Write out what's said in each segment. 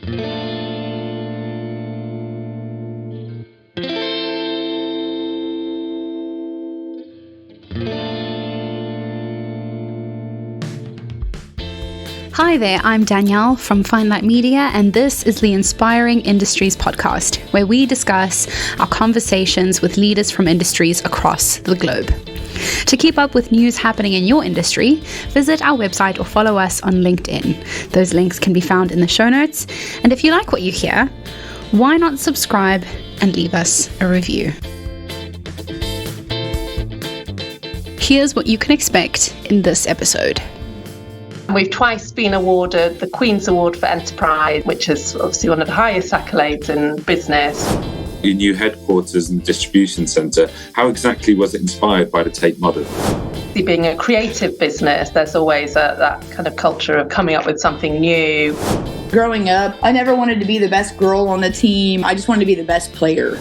Hi there, I'm Danielle from Finelight Media, and this is the Inspiring Industries podcast, where we discuss our conversations with leaders from industries across the globe. To keep up with news happening in your industry, visit our website or follow us on LinkedIn. Those links can be found in the show notes. And if you like what you hear, why not subscribe and leave us a review? Here's what you can expect in this episode. We've twice been awarded the Queen's Award for Enterprise, which is obviously one of the highest accolades in business. Your new headquarters and distribution centre, how exactly was it inspired by the Tate model? Being a creative business, there's always that kind of culture of coming up with something new. Growing up, I never wanted to be the best girl on the team. I just wanted to be the best player.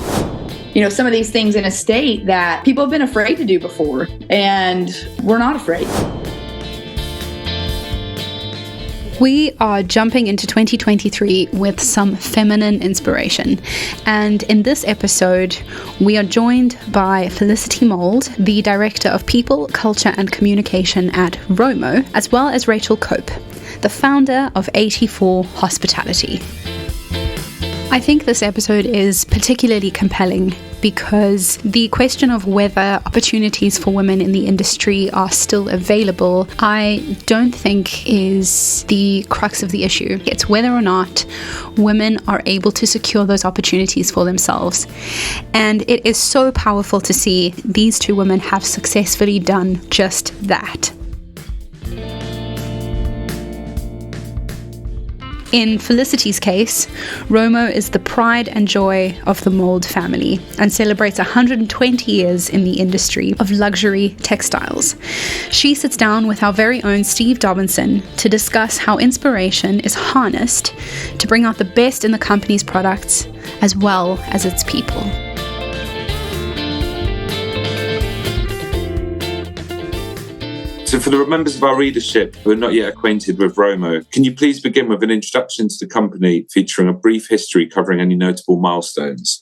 You know, some of these things in a state that people have been afraid to do before, and we're not afraid. We are jumping into 2023 with some feminine inspiration. And in this episode, we are joined by Felicity Mould, the Director of People, Culture and Communication at Romo, as well as Rachel Cope, the founder of 84 Hospitality. I think this episode is particularly compelling because the question of whether opportunities for women in the industry are still available, I don't think is the crux of the issue. It's whether or not women are able to secure those opportunities for themselves. And it is so powerful to see these two women have successfully done just that. In Felicity's case, Romo is the pride and joy of the Mould family and celebrates 120 years in the industry of luxury textiles. She sits down with our very own Steve Dobinson to discuss how inspiration is harnessed to bring out the best in the company's products as well as its people. So for the members of our readership who are not yet acquainted with Romo, can you please begin with an introduction to the company featuring a brief history covering any notable milestones?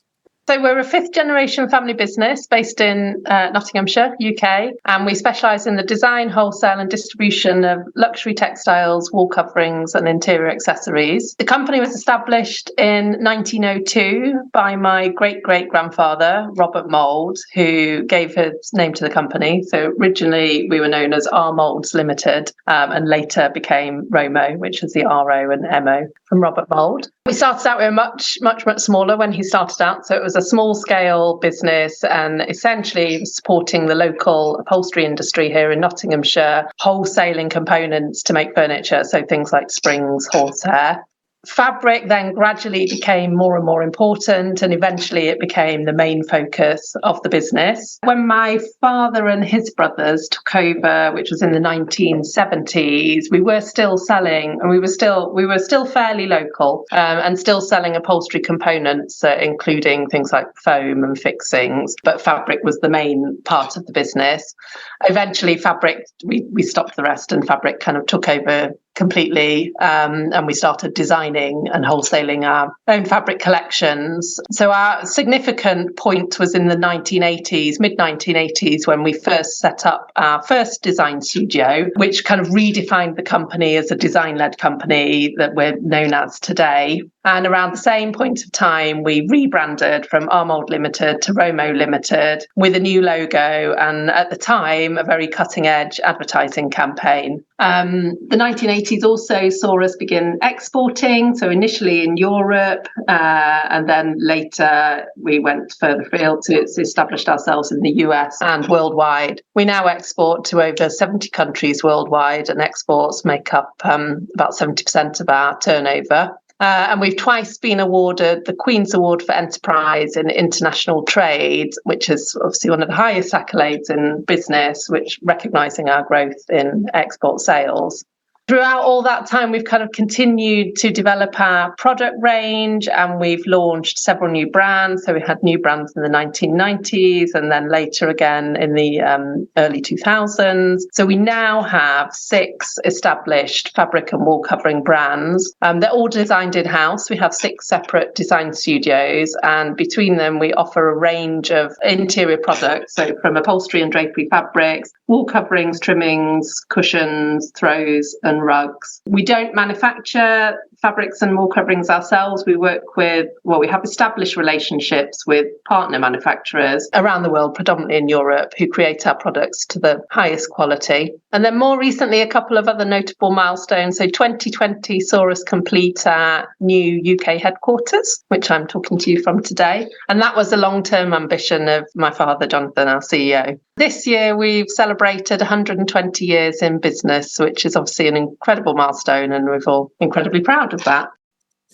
So we're a fifth generation family business based in Nottinghamshire, UK, and we specialise in the design, wholesale and distribution of luxury textiles, wall coverings and interior accessories. The company was established in 1902 by my great-great-grandfather, Robert Mould, who gave his name to the company. So originally we were known as R Moulds Limited and later became Romo, which is the RO and MO from Robert Mould. We started out, we were much smaller when he started out. So it was a small scale business and essentially supporting the local upholstery industry here in Nottinghamshire, wholesaling components to make furniture. So things like springs, horsehair. Fabric then gradually became more and more important, and eventually it became the main focus of the business. When my father and his brothers took over, which was in the 1970s, we were still selling, and we were still fairly local, and still selling upholstery components, including things like foam and fixings. But fabric was the main part of the business. Eventually, fabric, we stopped the rest, and fabric kind of took over completely, and we started designing and wholesaling our own fabric collections. So our significant point was in the 1980s, mid-1980s, when we first set up our first design studio, which kind of redefined the company as a design-led company that we're known as today. And around the same point of time, we rebranded from R Mould Limited to Romo Limited with a new logo and, at the time, a very cutting-edge advertising campaign. The 1980s also saw us begin exporting, so initially in Europe, and then later we went further afield to establish ourselves in the US and worldwide. We now export to over 70 countries worldwide, and exports make up about 70% of our turnover. And we've twice been awarded the Queen's Award for Enterprise in International Trade, which is obviously one of the highest accolades in business, which recognising our growth in export sales. Throughout all that time, we've kind of continued to develop our product range, and we've launched several new brands. So we had new brands in the 1990s and then later again in the early 2000s. So we now have 6 established fabric and wool covering brands. They're all designed in-house. We have 6 separate design studios, and between them we offer a range of interior products. So from upholstery and drapery fabrics, wool coverings, trimmings, cushions, throws and rugs. We don't manufacture fabrics and wool coverings ourselves. We work with, we have established relationships with partner manufacturers around the world, predominantly in Europe, who create our products to the highest quality. And then more recently, a couple of other notable milestones. So 2020 saw us complete our new UK headquarters, which I'm talking to you from today. And that was a long-term ambition of my father, Jonathan, our CEO. This year, we've celebrated 120 years in business, which is obviously an incredible milestone, and we're all incredibly proud of that.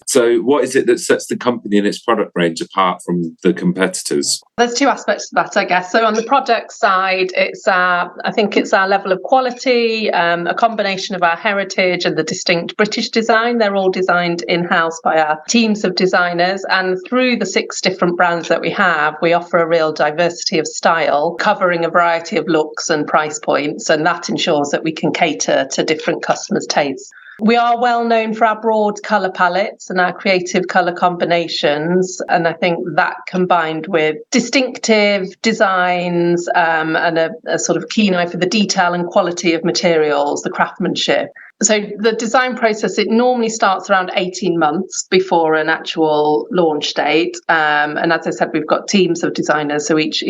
So what is it that sets the company and its product range apart from the competitors? There's 2 aspects to that, I guess. So on the product side, I think it's our level of quality, a combination of our heritage and the distinct British design. They're all designed in-house by our teams of designers. And through the 6 different brands that we have, we offer a real diversity of style, covering a variety of looks and price points. And that ensures that we can cater to different customers' tastes. We are well known for our broad colour palettes and our creative colour combinations. And I think that combined with distinctive designs and a sort of keen eye for the detail and quality of materials, the craftsmanship. So the design process, it normally starts around 18 months before an actual launch date. And as I said, we've got teams of designers. So each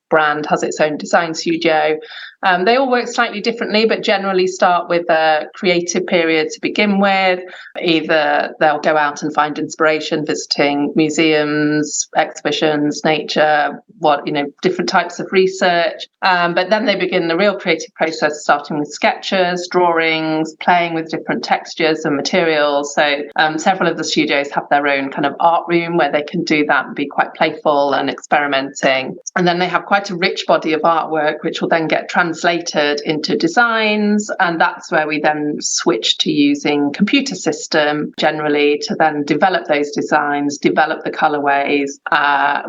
brand has its own design studio. They all work slightly differently, but generally start with a creative period to begin with. Either they'll go out and find inspiration, visiting museums, exhibitions, nature, different types of research. But then they begin the real creative process, starting with sketches, drawings, playing with different textures and materials. So several of the studios have their own kind of art room where they can do that and be quite playful and experimenting. And then they have quite a rich body of artwork, which will then get translated into designs. And that's where we then switch to using computer system generally to then develop those designs, develop the colorways.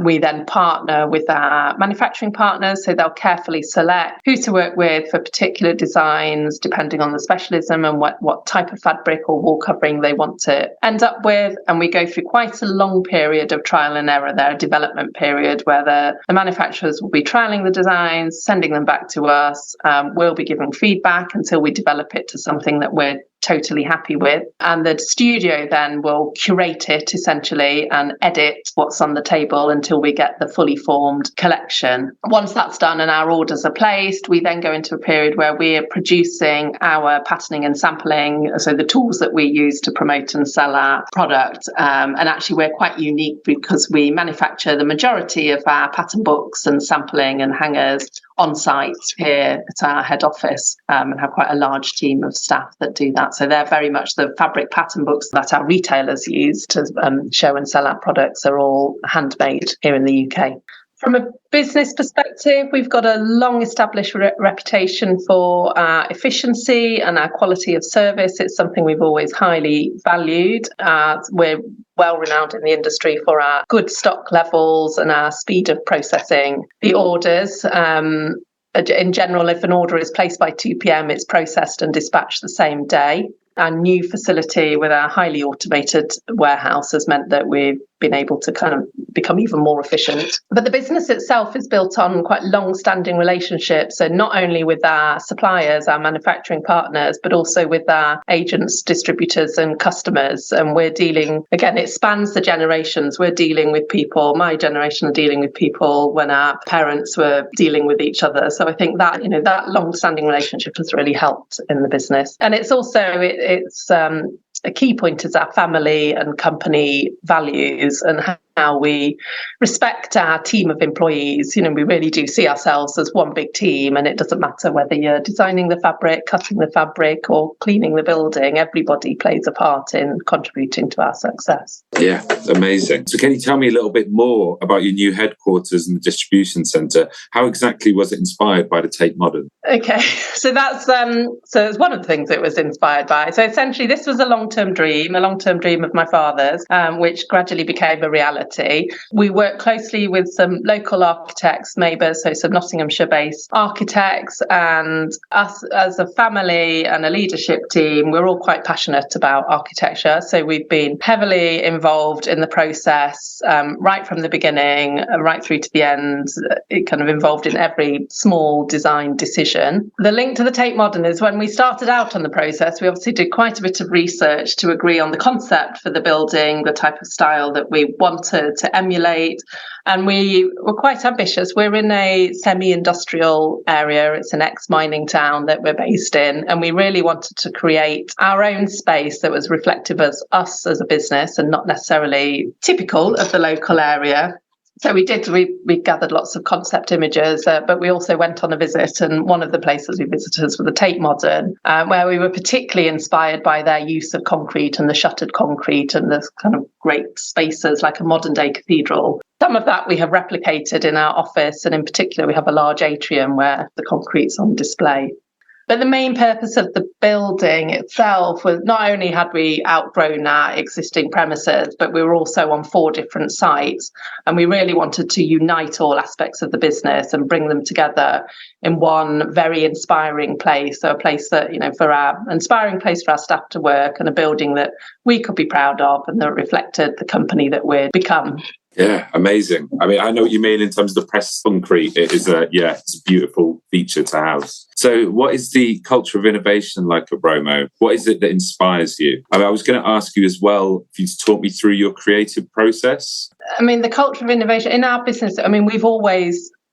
We then partner with our manufacturing partners. So they'll carefully select who to work with for particular designs, depending on the specialism and what type of fabric or wool covering they want to end up with. And we go through quite a long period of trial and error there, a development period where the manufacturers will be trialing the designs, sending them back to us. We'll be giving feedback until we develop it to something that we're totally happy with. And the studio then will curate it essentially and edit what's on the table until we get the fully formed collection. Once that's done and our orders are placed, we then go into a period where we're producing our patterning and sampling, so the tools that we use to promote and sell our product. And actually we're quite unique because we manufacture the majority of our pattern books and sampling and hangers on site here at our head office, and have quite a large team of staff that do that. So they're very much the fabric pattern books that our retailers use to show and sell our products are all handmade here in the UK. From a business perspective, we've got a long established reputation for our efficiency and our quality of service. It's something we've always highly valued. We're well renowned in the industry for our good stock levels and our speed of processing the orders. In general, if an order is placed by 2 p.m, it's processed and dispatched the same day. Our new facility with our highly automated warehouse has meant that we've been able to kind of become even more efficient. But the business itself is built on quite long-standing relationships, so not only with our suppliers, our manufacturing partners, but also with our agents, distributors and customers. And we're dealing, again, it spans the generations. We're dealing with people, my generation are dealing with people when our parents were dealing with each other. So I think that, that long-standing relationship has really helped in the business. And it's also, it's a key point is our family and company values and how we respect our team of employees. We really do see ourselves as one big team, and it doesn't matter whether you're designing the fabric, cutting the fabric, or cleaning the building. Everybody plays a part in contributing to our success. Yeah, amazing. So can you tell me a little bit more about your new headquarters and the distribution centre? How exactly was it inspired by the Tate Modern? Okay, so that's so it's one of the things it was inspired by. So essentially, this was a long-term dream of my father's, which gradually became a reality. We worked closely with some local architects, neighbours, so some Nottinghamshire-based architects, and us as a family and a leadership team, we're all quite passionate about architecture. So we've been heavily involved in the process, right from the beginning, right through to the end. It kind of involved in every small design decision. The link to the Tate Modern is when we started out on the process, we obviously did quite a bit of research to agree on the concept for the building, the type of style that we wanted to emulate. And we were quite ambitious. We're in a semi-industrial area. It's an ex-mining town that we're based in. And we really wanted to create our own space that was reflective of us as a business and not necessarily typical of the local area. So we gathered lots of concept images, but we also went on a visit, and one of the places we visited was the Tate Modern, where we were particularly inspired by their use of concrete and the shuttered concrete and the kind of great spaces like a modern day cathedral. Some of that we have replicated in our office, and in particular we have a large atrium where the concrete's on display. But the main purpose of the building itself was not only had we outgrown our existing premises, but we were also on 4 different sites. And we really wanted to unite all aspects of the business and bring them together in one very inspiring place. So a place that, inspiring place for our staff to work, and a building that we could be proud of and that reflected the company that we'd become. Yeah, amazing. I mean, I know what you mean in terms of the pressed concrete. It's a beautiful feature to have. So what is the culture of innovation like at Romo? What is it that inspires you? I was going to ask you as well, if you to talk me through your creative process. I mean, the culture of innovation in our business,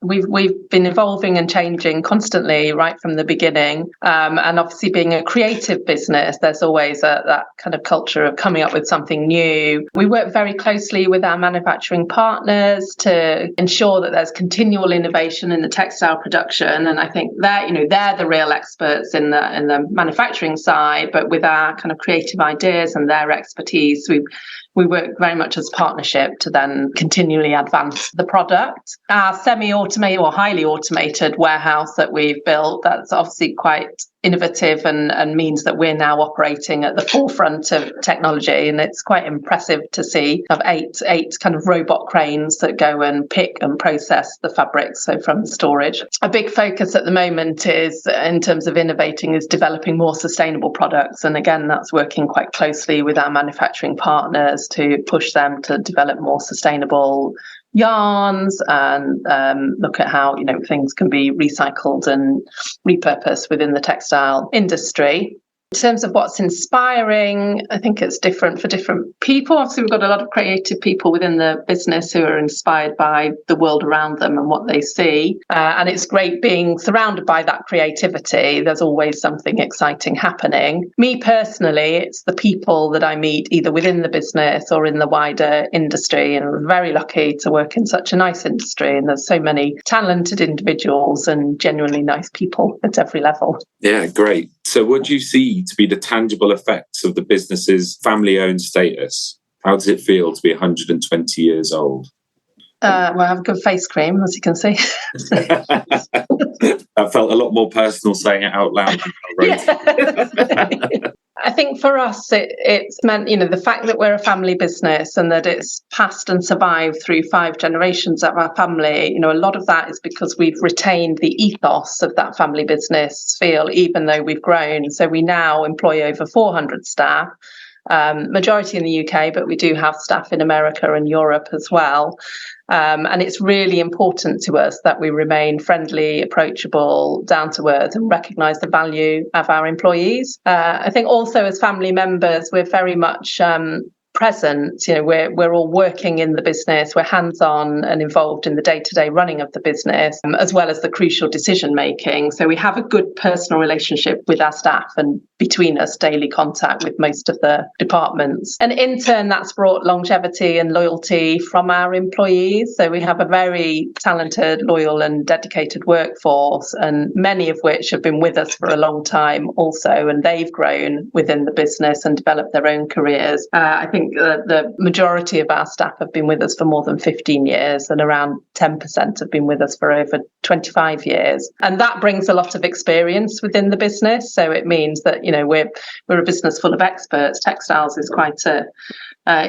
We've been evolving and changing constantly right from the beginning. And obviously being a creative business, there's always that kind of culture of coming up with something new. We work very closely with our manufacturing partners to ensure that there's continual innovation in the textile production. And I think they're the real experts in the manufacturing side, but with our kind of creative ideas and their expertise, we work very much as a partnership to then continually advance the product. Our semi-automated or highly automated warehouse that we've built, that's obviously quite innovative and means that we're now operating at the forefront of technology. And it's quite impressive to see of eight kind of robot cranes that go and pick and process the fabrics, so from storage. A big focus at the moment is, in terms of innovating, is developing more sustainable products. And again, that's working quite closely with our manufacturing partners to push them to develop more sustainable yarns and look at how things can be recycled and repurposed within the textile industry. In terms of what's inspiring, I think it's different for different people. Obviously, we've got a lot of creative people within the business who are inspired by the world around them and what they see. And it's great being surrounded by that creativity. There's always something exciting happening. Me personally, it's the people that I meet either within the business or in the wider industry. And I'm very lucky to work in such a nice industry. And there's so many talented individuals and genuinely nice people at every level. Yeah, great. So what do you see to be the tangible effects of the business's family-owned status? How does it feel to be 120 years old? Well, I have a good face cream, as you can see. That felt a lot more personal saying it out loud than I wrote it. I think for us, it's meant, the fact that we're a family business and that it's passed and survived through 5 generations of our family, a lot of that is because we've retained the ethos of that family business feel, even though we've grown. So we now employ over 400 staff, majority in the UK, but we do have staff in America and Europe as well. And it's really important to us that we remain friendly, approachable, down to earth, and recognise the value of our employees. I think also as family members, we're very much present. We're all working in the business. We're hands-on and involved in the day-to-day running of the business, as well as the crucial decision making. So we have a good personal relationship with our staff, and between us daily contact with most of the departments. And in turn, that's brought longevity and loyalty from our employees. So we have a very talented, loyal and dedicated workforce, and many of which have been with us for a long time also, and they've grown within the business and developed their own careers. I think the majority of our staff have been with us for more than 15 years, and around 10% have been with us for over 25 years. And that brings a lot of experience within the business. So it means that, we're a business full of experts. Textiles is quite a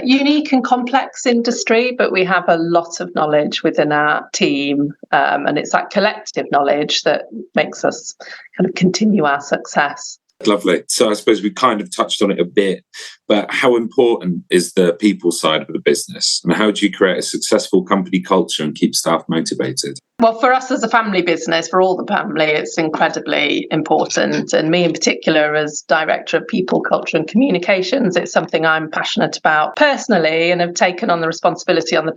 unique and complex industry, but we have a lot of knowledge within our team. And it's that collective knowledge that makes us kind of continue our success. Lovely. So I suppose we kind of touched on it a bit, but how important is the people side of the business? And how do you create a successful company culture and keep staff motivated? Well, for us as a family business, for all the family, it's incredibly important. And me in particular, as Director of People, Culture and Communications, it's something I'm passionate about personally and have taken on the responsibility on the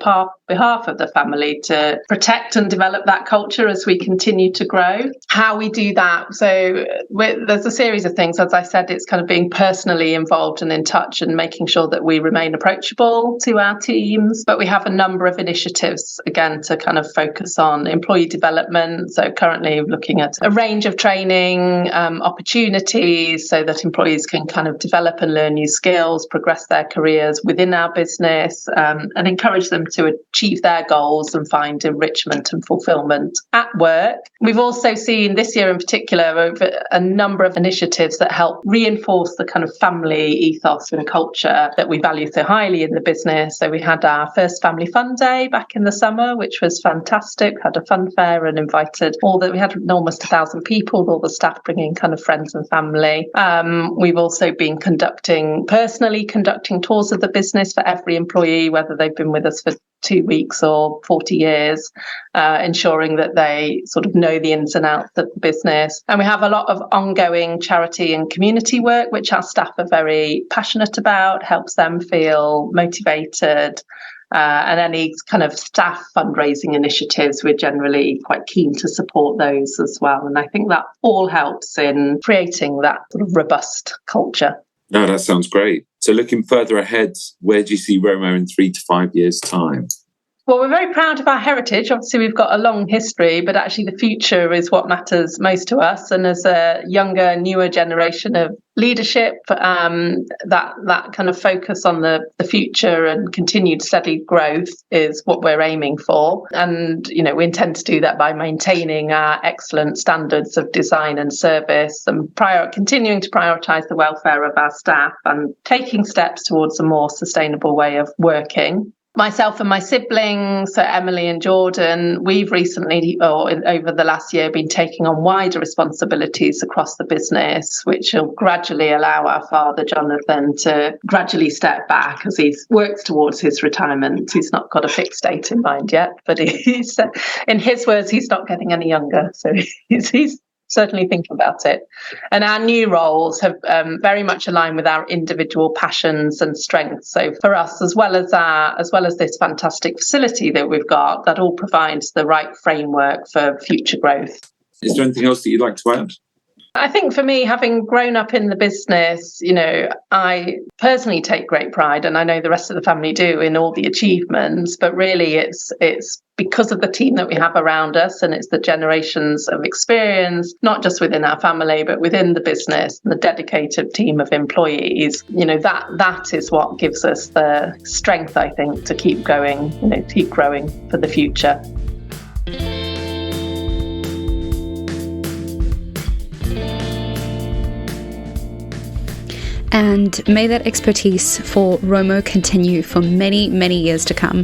behalf of the family to protect and develop that culture as we continue to grow. How we do that, so there's a series of things. As I said, it's kind of being personally involved and in touch and making sure that we remain approachable to our teams. But we have a number of initiatives, again, to kind of focus on employee development. So currently looking at a range of training opportunities so that employees can kind of develop and learn new skills, progress their careers within our business, and encourage them to achieve their goals and find enrichment and fulfillment at work. We've also seen this year in particular over a number of initiatives that help reinforce the kind of family ethos and culture that we value so highly in the business. So we had our first Family Fun Day back in the summer, which was fantastic. Had a fun fair and invited we had almost 1,000 people, all the staff bringing kind of friends and family. We've also been personally conducting tours of the business for every employee, whether they've been with us for 2 weeks or 40 years, ensuring that they sort of know the ins and outs of the business. And we have a lot of ongoing charity and community work, which our staff are very passionate about, helps them feel motivated. And any kind of staff fundraising initiatives, we're generally quite keen to support those as well. And I think that all helps in creating that sort of robust culture. No, that sounds great. So looking further ahead, where do you see Romo in 3 to 5 years' time? Well, we're very proud of our heritage. Obviously, we've got a long history, but actually the future is what matters most to us. And as a younger, newer generation of leadership, that kind of focus on the future and continued steady growth is what we're aiming for. And, we intend to do that by maintaining our excellent standards of design and service and continuing to prioritise the welfare of our staff and taking steps towards a more sustainable way of working. Myself and my siblings, so Emily and Jordan, we've recently, over the last year, been taking on wider responsibilities across the business, which will gradually allow our father, Jonathan, to gradually step back as he works towards his retirement. He's not got a fixed date in mind yet, but he's, in his words, he's not getting any younger. So he's certainly think about it. And our new roles have very much aligned with our individual passions and strengths. So for us, as well as this fantastic facility that we've got, that all provides the right framework for future growth. Is there anything else that you'd like to add? I think for me, having grown up in the business, I personally take great pride, and I know the rest of the family do, in all the achievements, but really it's because of the team that we have around us, and it's the generations of experience, not just within our family, but within the business, and the dedicated team of employees. That is what gives us the strength, I think, to keep going, keep growing for the future. And may that expertise for Romo continue for many, many years to come.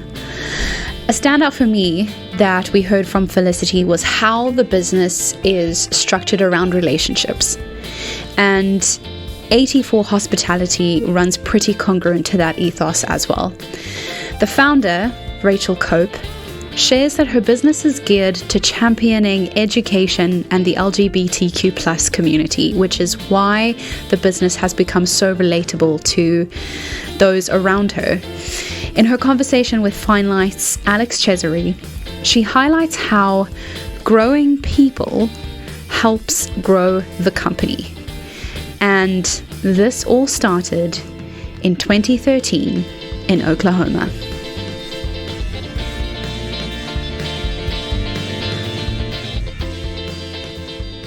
A standout for me that we heard from Felicity was how the business is structured around relationships. And 84 Hospitality runs pretty congruent to that ethos as well. The founder, Rachel Cope, shares that her business is geared to championing education and the LGBTQ plus community, which is why the business has become so relatable to those around her. In her conversation with Finelight's Alex Cesare, she highlights how growing people helps grow the company. And this all started in 2013 in Oklahoma.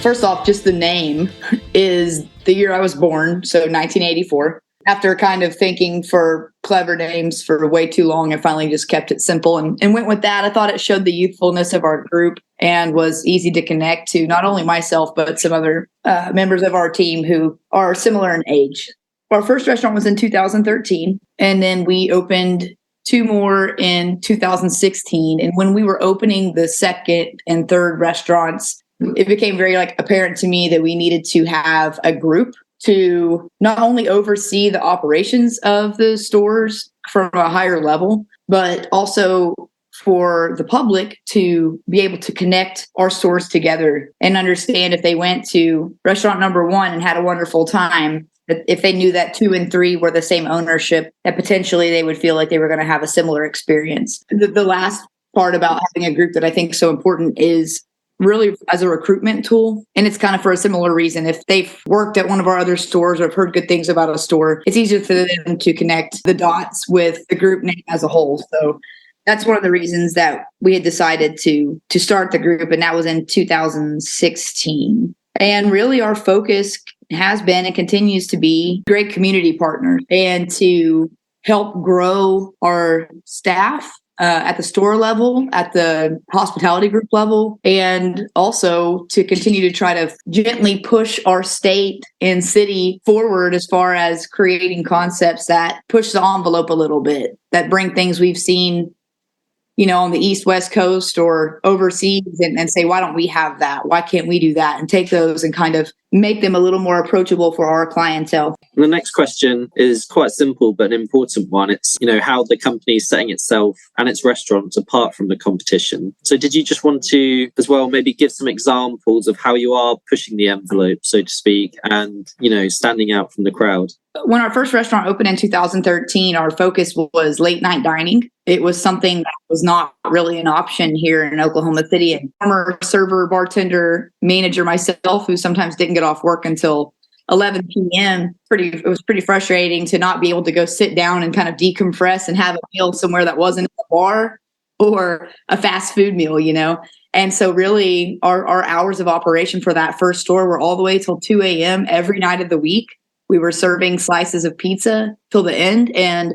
First off, just the name is the year I was born, so 1984. After kind of thinking for clever names for way too long, I finally just kept it simple and went with that. I thought it showed the youthfulness of our group and was easy to connect to not only myself, but some other members of our team who are similar in age. Our first restaurant was in 2013, and then we opened 2 more in 2016. And when we were opening the second and third restaurants, it became very apparent to me that we needed to have a group to not only oversee the operations of the stores from a higher level, but also for the public to be able to connect our stores together and understand if they went to restaurant number 1 and had a wonderful time, if they knew that 2 and 3 were the same ownership, that potentially they would feel like they were going to have a similar experience. The last part about having a group that I think is so important is really as a recruitment tool. And it's kind of for a similar reason. If they've worked at one of our other stores or have heard good things about a store, it's easier for them to connect the dots with the group name as a whole. So that's one of the reasons that we had decided to start the group. And that was in 2016. And really our focus has been and continues to be great community partners and to help grow our staff at the store level, at the hospitality group level, and also to continue to try to gently push our state and city forward as far as creating concepts that push the envelope a little bit, that bring things we've seen, on the East West Coast or overseas and say, why don't we have that? Why can't we do that? And take those and kind of make them a little more approachable for our clientele. The next question is quite simple, but an important one. It's, how the company is setting itself and its restaurants apart from the competition. So did you just want to, as well, maybe give some examples of how you are pushing the envelope, so to speak, and, standing out from the crowd? When our first restaurant opened in 2013, our focus was late night dining. It was something that was not really an option here in Oklahoma City. And former server, bartender, manager myself, who sometimes didn't get off work until 11 p.m. It was pretty frustrating to not be able to go sit down and kind of decompress and have a meal somewhere that wasn't a bar or a fast food meal, And so really our hours of operation for that first store were all the way till 2 a.m. every night of the week. We were serving slices of pizza till the end. And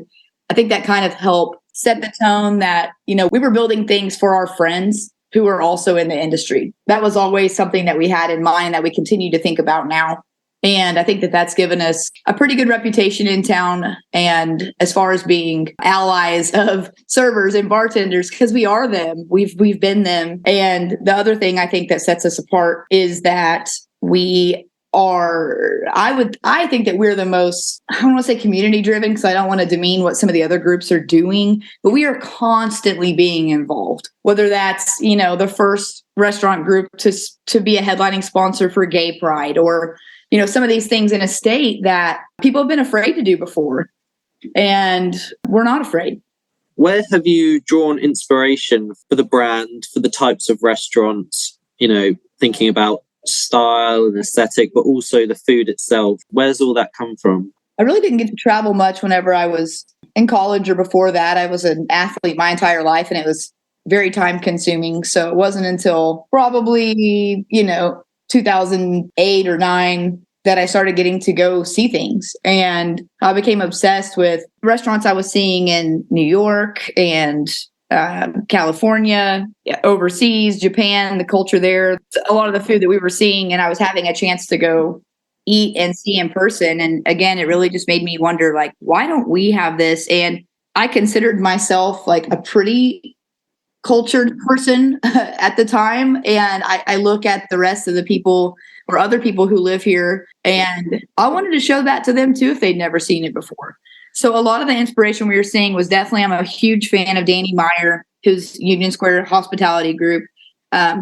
I think that kind of helped set the tone that, we were building things for our friends who are also in the industry. That was always something that we had in mind that we continue to think about now. And I think that that's given us a pretty good reputation in town. And as far as being allies of servers and bartenders, because we are them, we've been them. And the other thing I think that sets us apart is that we are, I think that we're the most, I don't want to say community driven because I don't want to demean what some of the other groups are doing, but we are constantly being involved, whether that's, the first restaurant group to be a headlining sponsor for Gay Pride or, some of these things in a state that people have been afraid to do before. And we're not afraid. Where have you drawn inspiration for the brand, for the types of restaurants, thinking about style and aesthetic, but also the food itself? Where's all that come from? I really didn't get to travel much whenever I was in college or before that. I was an athlete my entire life and it was very time consuming. So it wasn't until probably, 2008 or 9 that I started getting to go see things. And I became obsessed with restaurants I was seeing in New York and California, overseas, Japan, the culture there, a lot of the food that we were seeing. And I was having a chance to go eat and see in person. And again, it really just made me wonder, why don't we have this? And I considered myself a pretty cultured person at the time. And I look at the rest of the people or other people who live here, and I wanted to show that to them too if they'd never seen it before. So a lot of the inspiration we were seeing was definitely, I'm a huge fan of Danny Meyer, who's Union Square Hospitality Group,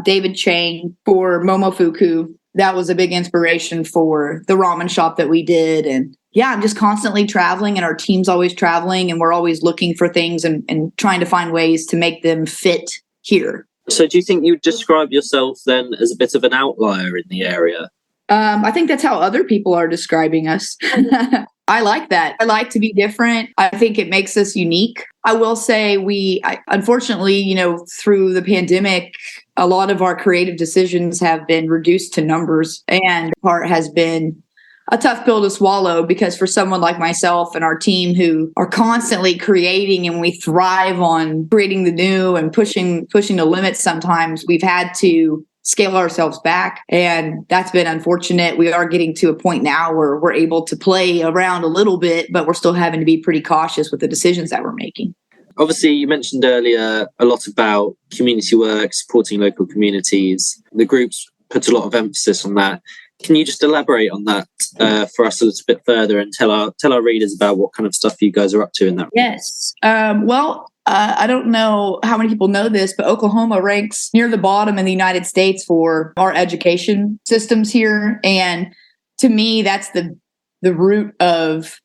David Chang for Momofuku. That was a big inspiration for the ramen shop that we did. And yeah, I'm just constantly traveling and our team's always traveling and we're always looking for things and trying to find ways to make them fit here. So do you think you'd describe yourself then as a bit of an outlier in the area? I think that's how other people are describing us. I like that. I like to be different. I think it makes us unique. I will say unfortunately, through the pandemic, a lot of our creative decisions have been reduced to numbers, and part has been a tough pill to swallow, because for someone like myself and our team who are constantly creating and we thrive on creating the new and pushing the limits, sometimes we've had to scale ourselves back, and that's been unfortunate. We are getting to a point now where we're able to play around a little bit, but we're still having to be pretty cautious with the decisions that we're making. Obviously, you mentioned earlier a lot about community work, supporting local communities. The group's put a lot of emphasis on that. Can you just elaborate on that for us a little bit further and tell our readers about what kind of stuff you guys are up to in that? Yes. I don't know how many people know this, but Oklahoma ranks near the bottom in the United States for our education systems here. And to me, that's the root of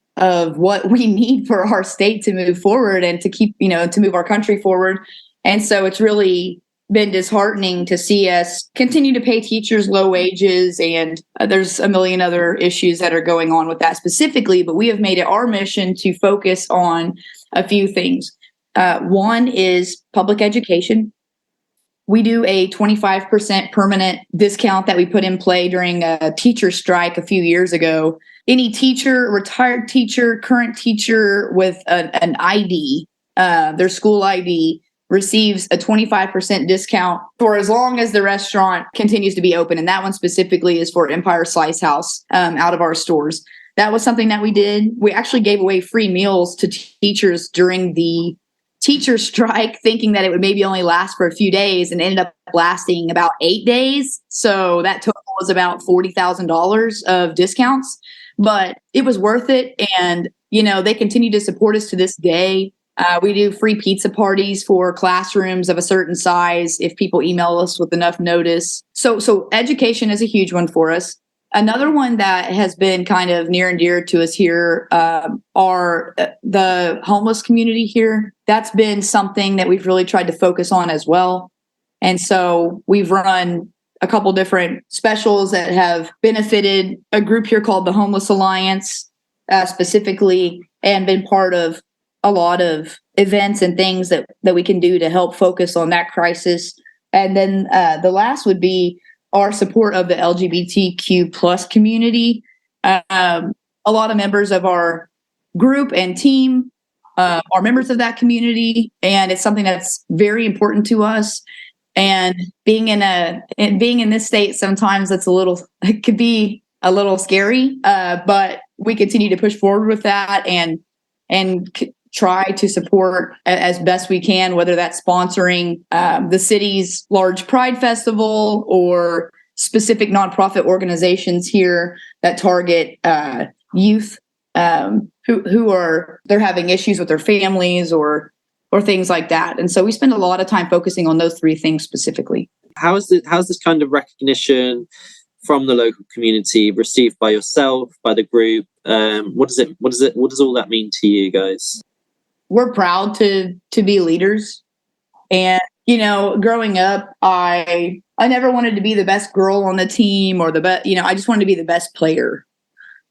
what we need for our state to move forward and to keep, to move our country forward. And so it's really been disheartening to see us continue to pay teachers low wages. And there's a million other issues that are going on with that specifically, but we have made it our mission to focus on a few things. One is public education. We do a 25% permanent discount that we put in play during a teacher strike a few years ago. Any teacher, retired teacher, current teacher with an ID, their school ID, receives a 25% discount for as long as the restaurant continues to be open. And that one specifically is for Empire Slice House out of our stores. That was something that we did. We actually gave away free meals to teachers during the teacher strike, thinking that it would maybe only last for a few days, and ended up lasting about 8 days. So that total was about $40,000 of discounts, but it was worth it. And, they continue to support us to this day. We do free pizza parties for classrooms of a certain size if people email us with enough notice. So education is a huge one for us. Another one that has been kind of near and dear to us here are the homeless community here. That's been something that we've really tried to focus on as well. And so we've run a couple different specials that have benefited a group here called the Homeless Alliance specifically, and been part of a lot of events and things that we can do to help focus on that crisis. And then the last would be our support of the LGBTQ plus community. A lot of members of our group and team are members of that community, and it's something that's very important to us. And being in this state, sometimes it could be a little scary, but we continue to push forward with that and try to support as best we can, whether that's sponsoring the city's large Pride Festival or specific nonprofit organizations here that target youth they're having issues with their families or things like that. And so we spend a lot of time focusing on those three things specifically. How's this kind of recognition from the local community received by yourself, by the group? What does all that mean to you guys? We're proud to be leaders. And, growing up, I never wanted to be the best girl on the team or the best, I just wanted to be the best player.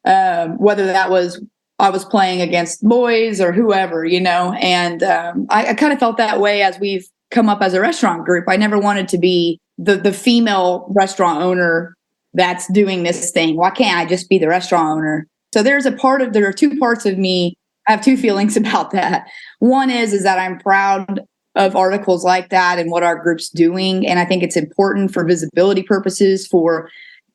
Whether that was I was playing against boys or whoever, and I kind of felt that way as we've come up as a restaurant group. I never wanted to be the female restaurant owner that's doing this thing. Why can't I just be the restaurant owner? So there are two parts of me. I have two feelings about that. One is that I'm proud of articles like that and what our group's doing. And I think it's important for visibility purposes for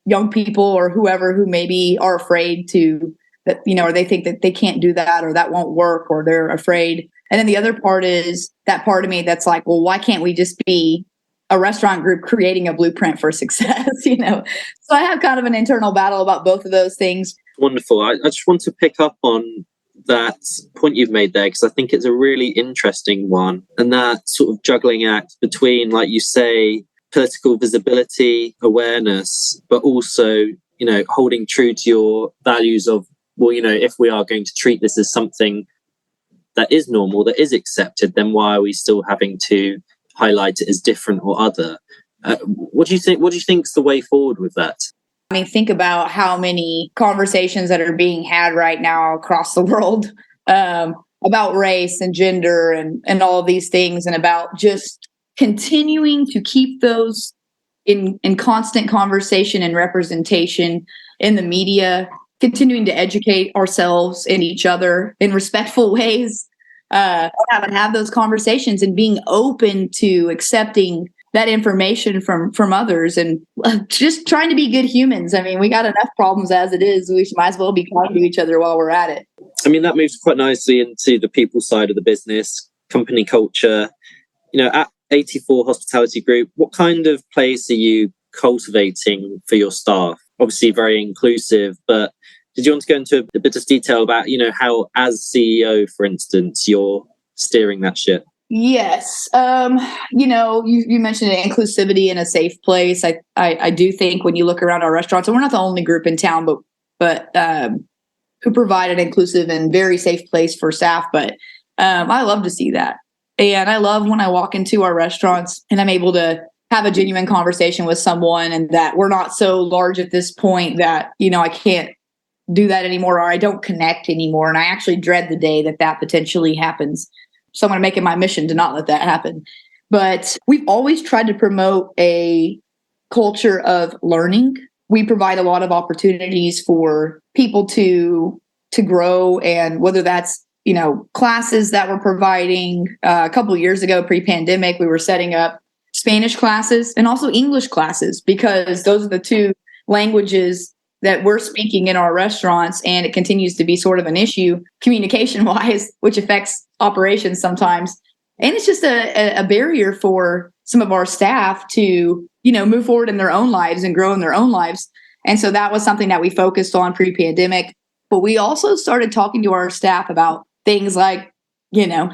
young people or whoever who maybe are afraid or they think that they can't do that or that won't work or they're afraid. And then the other part is that part of me that's like, well, why can't we just be a restaurant group creating a blueprint for success? So I have kind of an internal battle about both of those things. Wonderful. I just want to pick up on that point you've made there, because I think it's a really interesting one, and that sort of juggling act between, like you say, political visibility, awareness, but also, holding true to your values of, well, if we are going to treat this as something that is normal, that is accepted, then why are we still having to highlight it as different or other? What do you think? What do you think is the way forward with that? I mean, think about how many conversations that are being had right now across the world about race and gender and all of these things, and about just continuing to keep those in constant conversation and representation in the media, continuing to educate ourselves and each other in respectful ways, have those conversations and being open to accepting that information from others, and just trying to be good humans. I mean, we got enough problems as it is. We might as well be kind to each other while we're at it. I mean, that moves quite nicely into the people side of the business, company culture. At 84 Hospitality Group, what kind of place are you cultivating for your staff? Obviously very inclusive, but did you want to go into a bit of detail about, how as CEO, for instance, you're steering that ship? Yes. You mentioned inclusivity in a safe place. I do think when you look around our restaurants, and we're not the only group in town, but who provide an inclusive and very safe place for staff. But I love to see that. And I love when I walk into our restaurants and I'm able to have a genuine conversation with someone, and that we're not so large at this point that, I can't do that anymore, or I don't connect anymore. And I actually dread the day that potentially happens. So I'm going to make it my mission to not let that happen. But we've always tried to promote a culture of learning. We provide a lot of opportunities for people to grow, and whether that's, classes that we're providing. A couple of years ago, pre-pandemic, we were setting up Spanish classes and also English classes, because those are the two languages that we're speaking in our restaurants, and it continues to be sort of an issue communication-wise, which affects operations sometimes. And it's just a barrier for some of our staff to, move forward in their own lives and grow in their own lives. And so that was something that we focused on pre-pandemic. But we also started talking to our staff about things like,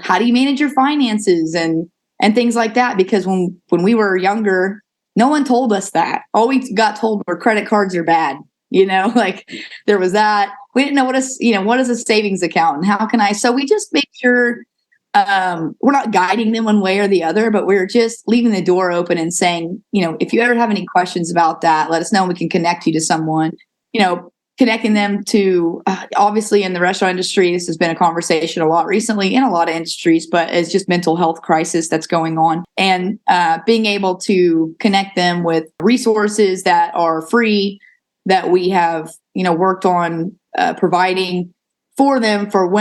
how do you manage your finances and things like that? Because when we were younger, no one told us that. All we got told were credit cards are bad. There was that. We didn't know what is a savings account and how can I? So we just make sure we're not guiding them one way or the other, but we're just leaving the door open and saying, if you ever have any questions about that, let us know and we can connect you to someone, connecting them to, obviously in the restaurant industry, this has been a conversation a lot recently in a lot of industries, but it's just mental health crisis that's going on, and being able to connect them with resources that are free, that we have, worked on providing for them for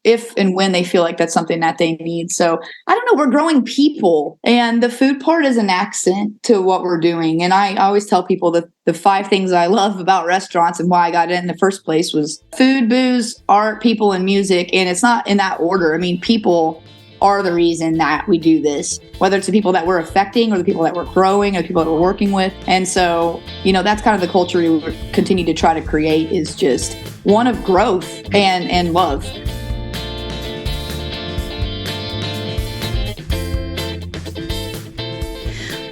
if and when they feel like that's something that they need. So I don't know, we're growing people, and the food part is an accent to what we're doing. And I always tell people that the 5 things I love about restaurants and why I got in the first place was food, booze, art, people, and music. And it's not in that order. I mean, people are the reason that we do this, whether it's the people that we're affecting or the people that we're growing or the people that we're working with. And so, that's kind of the culture we continue to try to create, is just one of growth and love.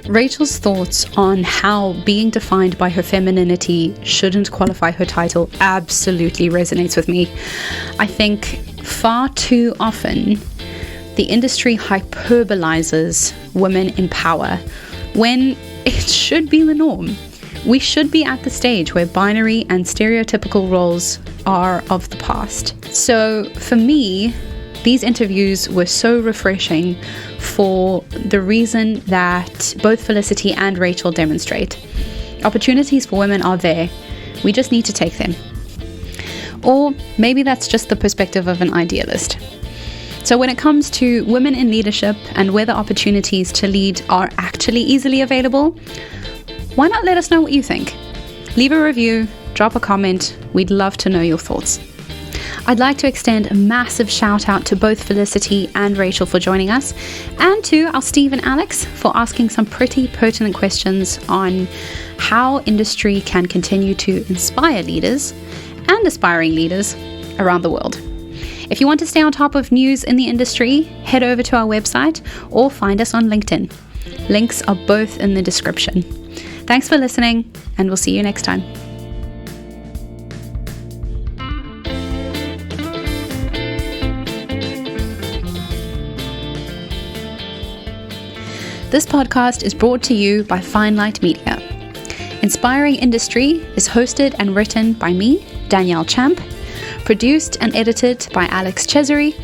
Rachel's thoughts on how being defined by her femininity shouldn't qualify her title absolutely resonates with me. I think far too often the industry hyperbolizes women in power when it should be the norm. We should be at the stage where binary and stereotypical roles are of the past. So for me, these interviews were so refreshing for the reason that both Felicity and Rachel demonstrate. Opportunities for women are there. We just need to take them. Or maybe that's just the perspective of an idealist. So when it comes to women in leadership and whether opportunities to lead are actually easily available, why not let us know what you think? Leave a review, drop a comment. We'd love to know your thoughts. I'd like to extend a massive shout out to both Felicity and Rachel for joining us, and to our Steve and Alex for asking some pretty pertinent questions on how industry can continue to inspire leaders and aspiring leaders around the world. If you want to stay on top of news in the industry, head over to our website or find us on LinkedIn. Links are both in the description. Thanks for listening, and we'll see you next time. This podcast is brought to you by Finelight Media. Inspiring Industry is hosted and written by me, Danielle Champ, produced and edited by Alex Chesery,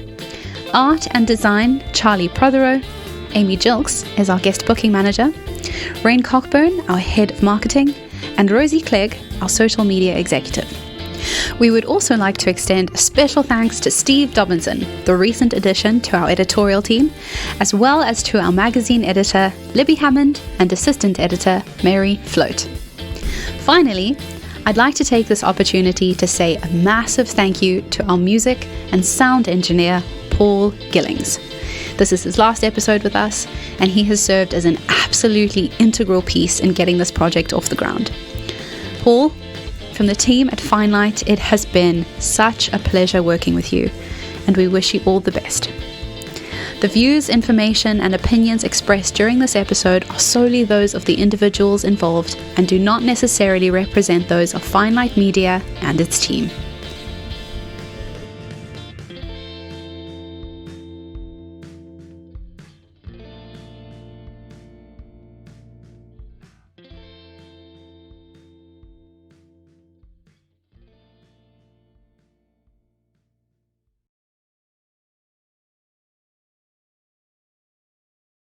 art and design, Charlie Prothero, Amy Jilks is our guest booking manager, Rain Cockburn, our head of marketing, and Rosie Clegg, our social media executive. We would also like to extend a special thanks to Steve Dobinson, the recent addition to our editorial team, as well as to our magazine editor, Libby Hammond, and assistant editor, Mary Float. Finally, I'd like to take this opportunity to say a massive thank you to our music and sound engineer, Paul Gillings. This is his last episode with us, and he has served as an absolutely integral piece in getting this project off the ground. Paul, from the team at Finelight, it has been such a pleasure working with you, and we wish you all the best. The views, information, and opinions expressed during this episode are solely those of the individuals involved and do not necessarily represent those of Finelight Media and its team.